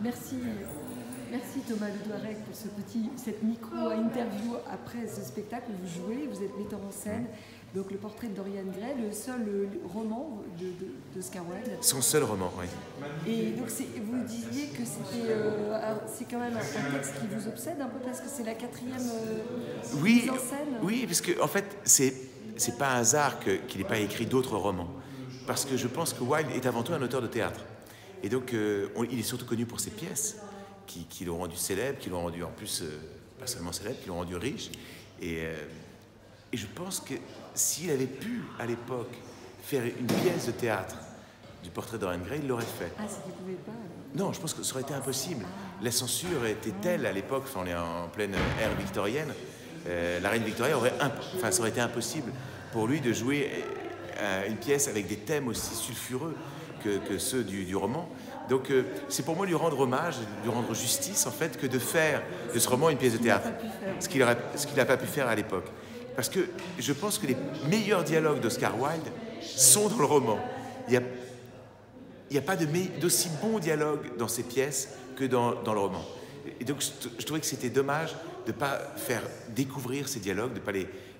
Merci, merci Thomas Le Douarec pour cette micro-interview après ce spectacle où vous jouez, vous êtes metteur en scène. Donc le portrait de Dorian Gray, le seul roman d'Oscar Wilde. Son seul roman, oui. Et donc vous disiez que c'est quand même un texte qui vous obsède un peu parce que c'est la quatrième mise en scène. Oui, parce que en fait, c'est pas un hasard qu'il n'ait pas écrit d'autres romans. Parce que je pense que Wilde est avant tout un auteur de théâtre. Et donc, il est surtout connu pour ses pièces, qui l'ont rendu célèbre, qui l'ont rendu en plus, pas seulement célèbre, qui l'ont rendu riche. Et je pense que s'il avait pu, à l'époque, faire une pièce de théâtre du portrait de Dorian Gray, il l'aurait fait. Ah, c'est qu'il ne pouvait pas Non, je pense que ça aurait été impossible. La censure était telle à l'époque, enfin, on est en pleine ère victorienne, la reine Victoria ça aurait été impossible pour lui de jouer une pièce avec des thèmes aussi sulfureux que ceux du roman. Donc c'est pour moi lui rendre hommage, lui rendre justice en fait, que de faire de ce roman une pièce de théâtre, ce qu'il n'a pas pu faire à l'époque. Parce que je pense que les meilleurs dialogues d'Oscar Wilde sont dans le roman. Il n'y a pas d'aussi bons dialogues dans ces pièces que dans le roman. Et donc je trouvais que c'était dommage de ne pas faire découvrir ces dialogues, de ne pas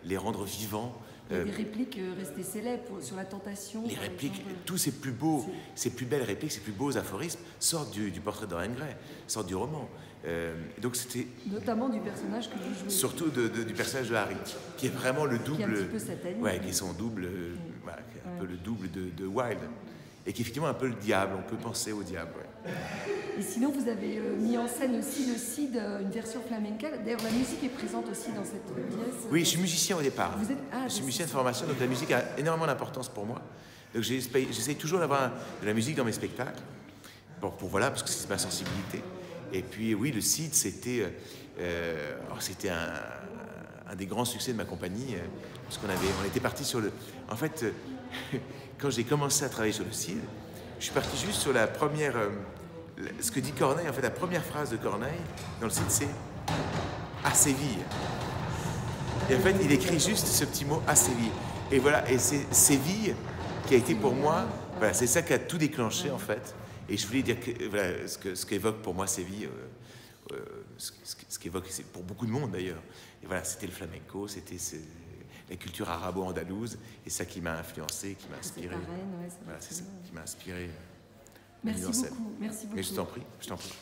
les rendre vivants. Il y a des répliques restées célèbres sur la tentation. Les répliques, tous ces plus beaux, ces plus belles répliques, ces plus beaux aphorismes sortent du portrait de Dorian Gray, sortent du roman. Donc c'était notamment du personnage que vous jouez. Surtout du personnage de Harry, qui est vraiment le double. Qui est un petit peu satanique. Ouais, qui est son double, voilà, qui est un peu le double de Wilde. Et qui est effectivement un peu le diable, on peut penser au diable. Ouais. Et sinon, vous avez mis en scène aussi le Cid, une version flamenca. D'ailleurs, la musique est présente aussi dans cette pièce. Oui, je suis musicien au départ. Je suis musicien de formation, donc la musique a énormément d'importance pour moi. Donc j'essaye toujours d'avoir de la musique dans mes spectacles, voilà, parce que c'est ma sensibilité. Et puis oui, le Cid, c'était un des grands succès de ma compagnie, parce on était parti sur le... En fait, quand j'ai commencé à travailler sur le Cid, je suis parti juste sur la première... ce que dit Corneille, en fait, la première phrase de Corneille dans le Cid, c'est « à Séville ». Et en fait, il écrit juste ce petit mot « à Séville ». Et voilà, et c'est Séville qui a été pour moi... Voilà, c'est ça qui a tout déclenché, en fait. Et je voulais dire que voilà, ce qu'évoque pour moi Séville, ce qu'évoque pour beaucoup de monde d'ailleurs. Et voilà, c'était le flamenco, c'était la culture arabo-andalouse, et ça qui m'a influencé, qui m'a inspiré. Voilà, c'est ça qui m'a inspiré. Merci beaucoup. Merci beaucoup. Mais je t'en prie, je t'en prie.